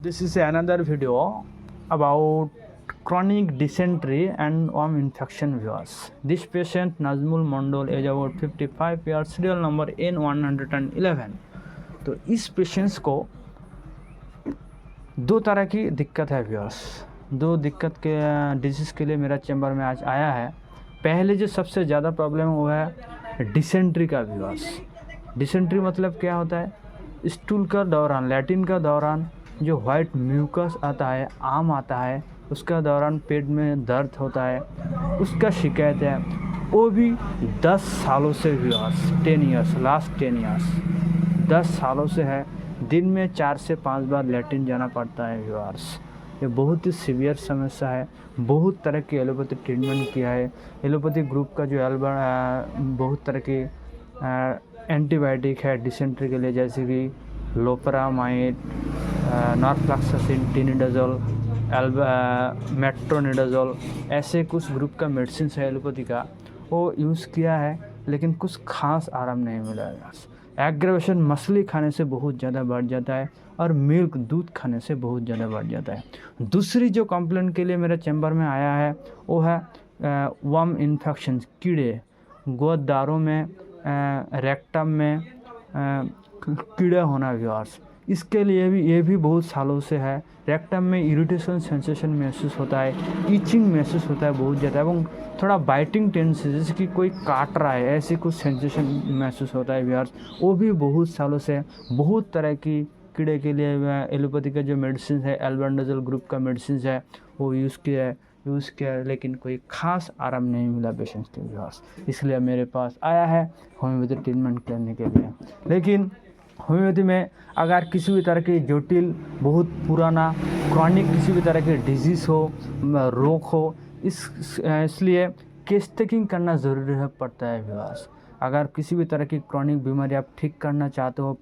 This is another video about chronic dysentery and worm infection viewers. This patient Nazmul Mondol age about 55 years, serial number N111. तो इस patients को दो तरह की दिक्कत है व्यूअर्स। दो दिक्कत के डिजीज़ के लिए मेरा चैम्बर में आज आया है। पहले जो सबसे ज़्यादा प्रॉब्लम है वो है डिसेंट्री का व्यूअर्स। डिसेंट्री मतलब क्या होता है? स्टूल का दौरान, लैट्रिन का दौरान जो वाइट म्यूकस आता है, आम आता है, उसका दौरान पेट में दर्द होता है, उसका शिकायत है। वो भी 10 सालों से व्यूअर्स, 10 ईयर्स, लास्ट 10 ईयर्स 10 सालों से है। दिन में 4 से 5 बार लैट्रिन जाना पड़ता है व्यूअर्स। ये बहुत ही सीवियर समस्या है। बहुत तरह की एलोपैथी ट्रीटमेंट किया है। एलोपैथी ग्रुप का जो बहुत तरह की एंटीबायोटिक है डिसेंट्री के लिए, जैसे कि लोपरामाइड, नॉरफ्लॉक्सासिन, टिनिडाजोल, मेट्रोनिडाजोल, ऐसे कुछ ग्रुप का मेडिसिन है एलोपैथी का, वो यूज़ किया है, लेकिन कुछ खास आराम नहीं मिला है। एग्रेवेशन मछली खाने से बहुत ज़्यादा बढ़ जाता है और मिल्क, दूध खाने से बहुत ज़्यादा बढ़ जाता है। दूसरी जो कंप्लेंट के लिए मेरे चैम्बर में आया है वो है वर्म इन्फेक्शन, कीड़े, गोदारों में, रेक्टम में कीड़ा होना व्यूअर्स। इसके लिए भी ये भी बहुत सालों से है। रेक्टम में इरिटेशन सेंसेशन महसूस होता है, ईचिंग महसूस होता है बहुत ज़्यादा, এবং थोड़ा बाइटिंग टेंडेंसी, जैसे कि कोई काट रहा है, ऐसे कुछ सेंसेशन महसूस होता है व्यूअर्स। वो भी बहुत सालों से बहुत तरह की कीड़े के लिए एलोपैथी का जो मेडिसिन है, एल्बेंडाजोल ग्रुप का मेडिसिन है, वो यूज़ किया, लेकिन कोई ख़ास आराम नहीं मिला पेशेंट के व्यूअर्स। इसलिए मेरे पास आया है होम्योपैथी ट्रीटमेंट करने के लिए। लेकिन होम्योपैथी में अगर किसी भी तरह की जटिल, बहुत पुराना, क्रॉनिक किसी भी तरह की डिजीज़ हो, रोग हो, इसलिए केस टेकिंग करना ज़रूरी पड़ता है व्यूअर्स। अगर किसी भी तरह की क्रॉनिक बीमारी आप ठीक करना चाहते हो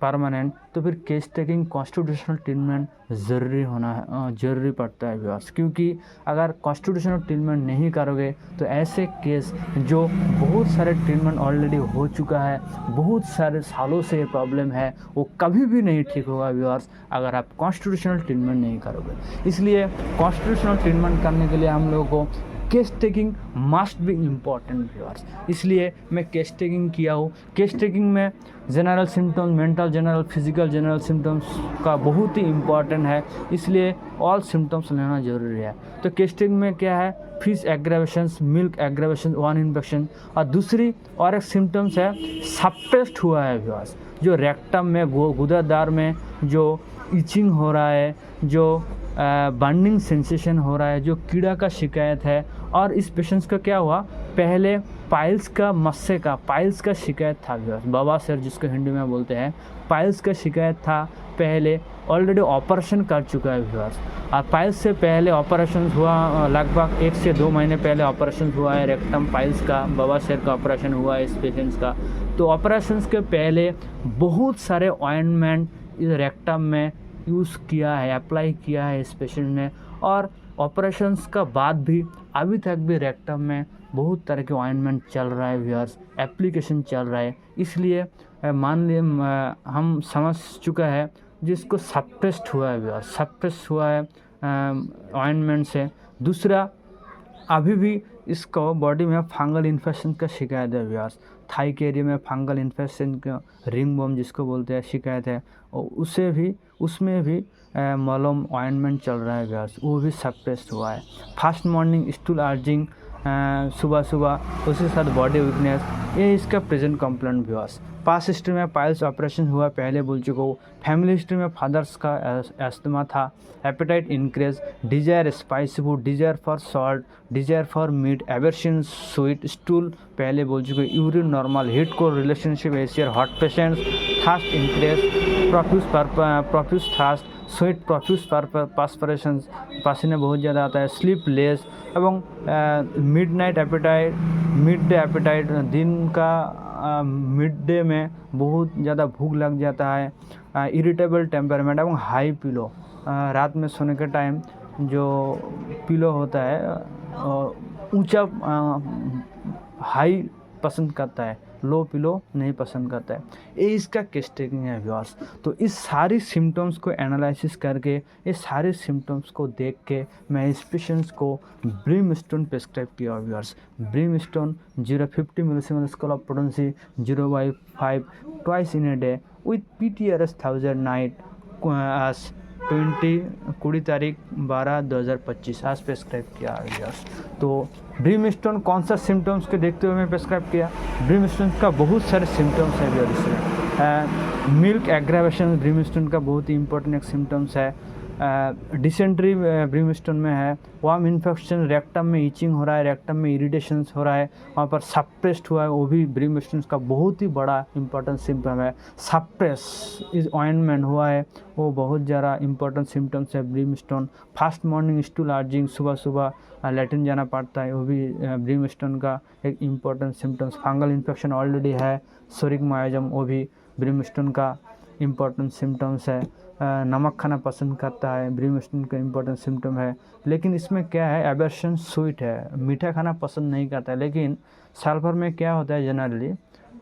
परमानेंट, तो फिर केस टेकिंग, कॉन्स्टिट्यूशनल ट्रीटमेंट ज़रूरी पड़ता है व्यूअर्स। क्योंकि अगर कॉन्स्टिट्यूशनल ट्रीटमेंट नहीं करोगे तो ऐसे केस जो बहुत सारे ट्रीटमेंट ऑलरेडी हो चुका है, बहुत सारे सालों से ये प्रॉब्लम है, वो कभी भी नहीं ठीक होगा व्यूअर्स अगर आप कॉन्स्टिट्यूशनल ट्रीटमेंट नहीं करोगे। इसलिए कॉन्स्टिट्यूशनल ट्रीटमेंट करने के लिए हम लोगों को case taking must be important viewers. इसलिए मैं केस टेकिंग किया हूँ। केस टेकिंग में general symptoms, mental general, physical general symptoms का बहुत ही इम्पॉर्टेंट है, इसलिए ऑल सिम्टम्स लेना ज़रूरी है। तो केस टेकिंग में क्या है? Fish aggravations, milk aggravation, one infection, और दूसरी और एक सिम्टम्स है सप्रेस्ड हुआ है व्यूअर्स, जो रेक्टम में, गुदादार में जो इचिंग हो रहा है, जो बर्निंग सेंसेशन हो रहा है, जो कीड़ा का शिकायत है। और इस पेशेंट्स का क्या हुआ, पहले पाइल्स का शिकायत था व्यूअर्स, बवासीर जिसको हिंदी में बोलते हैं, पाइल्स का शिकायत था। पहले ऑलरेडी ऑपरेशन कर चुका है व्यूअर्स, और पाइल्स से पहले ऑपरेशन हुआ, लगभग 1 से 2 महीने पहले ऑपरेशन हुआ है रेक्टम पाइल्स का, बवासीर का ऑपरेशन हुआ है इस पेशेंट्स का। तो ऑपरेशन के पहले बहुत सारे ऑइंटमेंट इस रेक्टम में यूज़ किया है, अप्लाई किया है इस पेशेंट ने। और ऑपरेशंस का बाद भी अभी तक भी रेक्टम में बहुत तरह के ऑइंटमेंट चल रहा है व्यूअर्स, एप्लीकेशन चल रहा है। इसलिए मान लिए हम समझ चुका है जिसको सप्रेस्ड हुआ है व्यूअर्स, सप्रेस्ड हुआ है ऑइंटमेंट से। दूसरा, अभी भी इसको बॉडी में फंगल इन्फेक्शन का शिकायत है व्यूअर्स, थाई के एरिया में फंगल इन्फेक्शन का, रिंग बम जिसको बोलते हैं, शिकायत है। और उसमें भी मलम ऑइंटमेंट चल रहा है व्यूअर्स, वो भी सप्रेस्ड हुआ है। फर्स्ट मॉर्निंग स्टूल अर्जिंग, सुबह उसके साथ बॉडी वीकनेस, ये इसका present complaint viewers. Past history में पाइल्स ऑपरेशन हुआ, पहले बोल चुका हूँ। फैमिली हिस्ट्री में फादर्स का अस्थमा था। Appetite increase, desire spicy food, desire for salt, desire for meat, aversion sweet, stool पहले बोल चुके, urine normal, heat cold relationship, easier, hot patients, thirst increase, profuse thirst, sweat, profuse perspiration, पसीना बहुत ज़्यादा आता है, स्लीप लेस, एवं mid day appetite, दिन का मिड डे में बहुत ज़्यादा भूख लग जाता है, इरिटेबल टेम्परामेंट एवं हाई पिलो, रात में सोने के टाइम जो पिलो होता है ऊंचा, हाई पसंद करता है, लो पिलो नहीं पसंद करता है। ये इसका केस टेकिंग है व्यूअर्स। तो इस सारी सिम्टम्स को एनालिसिस करके, ये सारे सिम्टम्स को देख के मैं इस पेशेंट्स को ब्रीमस्टोन प्रिस्क्राइब किया viewers. Brimstone 050 millesimal scale of potency 0/5 twice in a day with PTRS 1000 night आज 20 तारीख 12/2025 आज प्रेस्क्राइब किया व्यूअर्स। तो ब्रीमस्टोन कौन सा सिम्टम्स के देखते हुए मैं प्रेस्क्राइब किया? ब्रीमस्टोन का बहुत सारे सिम्टम्स है व्यूअर्स इसमें। मिल्क एग्रावेशन ब्रीमस्टोन का बहुत ही इंपॉर्टेंट एक सिम्टम्स है। डिसेंट्री ब्रीमस्टोन में है। वार्म इन्फेक्शन, रेक्टम में ईचिंग हो रहा है, रेक्टम में इरिटेशंस हो रहा है, वहाँ पर सप्रेस्ड हुआ है, वो भी ब्रीमस्टोन का बहुत ही बड़ा इंपॉर्टेंट सिम्टम है। सप्रेस इज ऑइंटमेंट हुआ है, वो बहुत ज़्यादा इंपॉर्टेंट सिम्टम्स है ब्रीमस्टोन। फास्ट मॉर्निंग स्टूल अर्जिंग, सुबह सुबह लैट्रिन जाना पड़ता है, वो भी ब्रीमस्टोन का एक important symptoms. Fungal infection already है, सोरिक मायोजम, वो भी ब्रीमस्टोन का इम्पॉर्टेंट सिम्टम्स है। नमक खाना पसंद करता है, ब्रीमस्टोन का इम्पोर्टेंट सिम्टम है। लेकिन इसमें क्या है, एवर्शन स्वीट है, मीठा खाना पसंद नहीं करता है। लेकिन सल्फर में क्या होता है, जनरली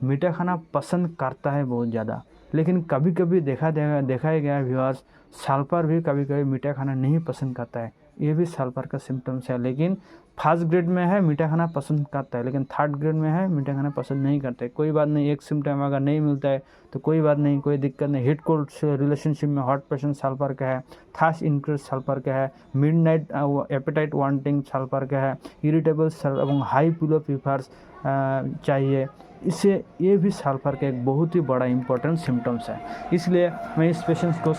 मीठा खाना पसंद करता है बहुत ज़्यादा। लेकिन कभी कभी देखा ही गया व्यूअर्स, सल्फर भी कभी कभी मीठा खाना नहीं पसंद करता है, ये भी सल्फर का सिम्टम्स है। लेकिन फर्स्ट ग्रेड में है मीठा खाना पसंद करता है, लेकिन थर्ड ग्रेड में है मीठा खाना पसंद नहीं करता है। कोई बात नहीं, एक सिम्टम अगर नहीं मिलता है तो कोई बात नहीं, कोई दिक्कत नहीं। हीट कोल्ड रिलेशनशिप में हॉट पेशेंट सल्फर का है, थर्स्ट इंक्रीज सल्फर का है, मिडनाइट एपेटाइट वांटिंग सल्फर का है, इरिटेबल एवं हाई पिलो फीवर्स चाहिए, इससे ये भी सल्फर का एक बहुत ही बड़ा इंपॉर्टेंट सिम्टम्स है। इसलिए मैं इस पेशेंट्स को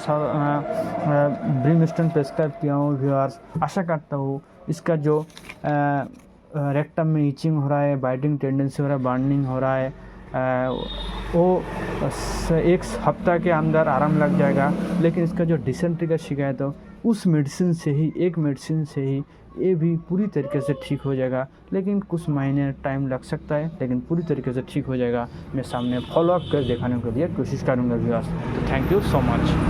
ब्रीमस्टोन प्रेस्क्राइब किया हूँ व्यूअर्स। आशा करता हूँ इसका जो रेक्टम में ईचिंग हो रहा है, बाइटिंग टेंडेंसी हो रहा है, बर्निंग हो रहा है, वो एक हफ्ता के अंदर आराम लग जाएगा। लेकिन इसका जो डिसेंट्री का शिकायत हो, उस मेडिसिन से ही, एक मेडिसिन से ही ये भी पूरी तरीके से ठीक हो जाएगा। लेकिन कुछ महीने टाइम लग सकता है, लेकिन पूरी तरीके से ठीक हो जाएगा। मैं सामने फॉलोअप कर दिखाने के लिए कोशिश करूँगा व्यूअर्स। तो थैंक यू सो मच।